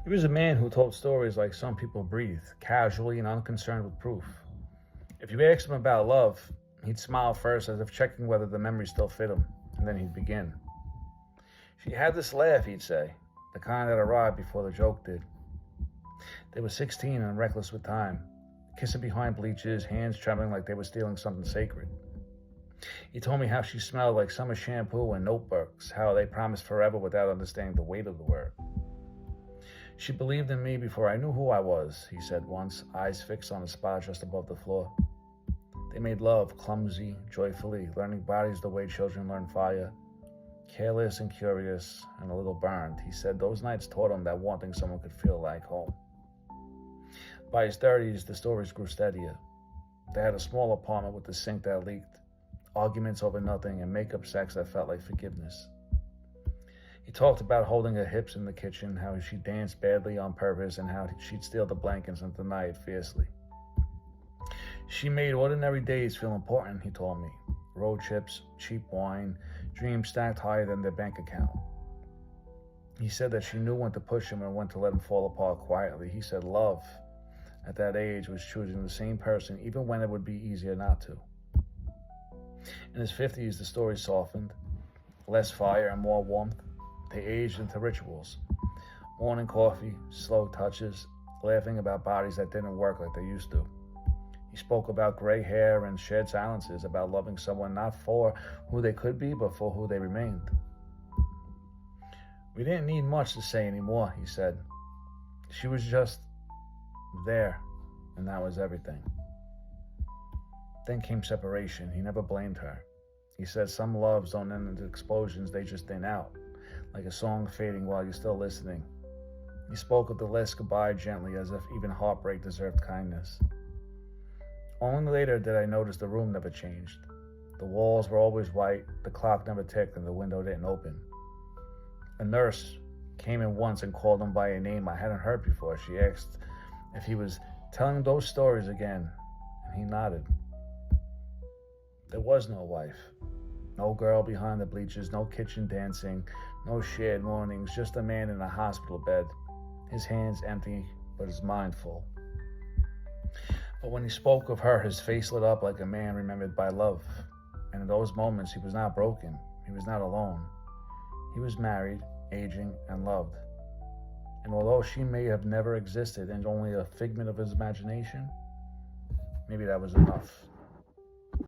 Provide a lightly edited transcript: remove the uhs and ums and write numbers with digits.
He was a man who told stories like some people breathe, casually and unconcerned with proof. If you asked him about love, he'd smile first as if checking whether the memory still fit him, and then he'd begin. She had this laugh, he'd say, the kind that arrived before the joke did. They were 16 and reckless with time, kissing behind bleachers, hands trembling like they were stealing something sacred. He told me how she smelled like summer shampoo and notebooks, how they promised forever without understanding the weight of the word. She believed in me before I knew who I was, he said once, eyes fixed on a spot just above the floor. They made love, clumsy, joyfully, learning bodies the way children learn fire. Careless and curious, and a little burned, he said those nights taught him that wanting someone could feel like home. By his 30s, the stories grew steadier. They had a small apartment with a sink that leaked, arguments over nothing, and makeup sex that felt like forgiveness. He talked about holding her hips in the kitchen, how she danced badly on purpose, and how she'd steal the blankets and deny it fiercely. She made ordinary days feel important, he told me. Road trips, cheap wine, dreams stacked higher than their bank account. He said that she knew when to push him and when to let him fall apart quietly. He said love, at that age, was choosing the same person even when it would be easier not to. In his 50s, the story softened. Less fire and more warmth. They aged into rituals. Morning coffee, slow touches, laughing about bodies that didn't work like they used to. He spoke about gray hair and shared silences, about loving someone not for who they could be, but for who they remained. We didn't need much to say anymore, he said. She was just there, and that was everything. Then came separation. He never blamed her. He said some loves don't end in explosions, they just thin out, like a song fading while you're still listening. He spoke of the last goodbye gently, as if even heartbreak deserved kindness. Only later did I notice the room never changed. The walls were always white, the clock never ticked, and the window didn't open. A nurse came in once and called him by a name I hadn't heard before. She asked if he was telling those stories again, and he nodded. There was no wife, no girl behind the bleachers, no kitchen dancing, no shared mornings, just a man in a hospital bed, his hands empty, but his mind full. But when he spoke of her, his face lit up like a man remembered by love. And in those moments, he was not broken. He was not alone. He was married, aging, and loved. And although she may have never existed and only a figment of his imagination, maybe that was enough.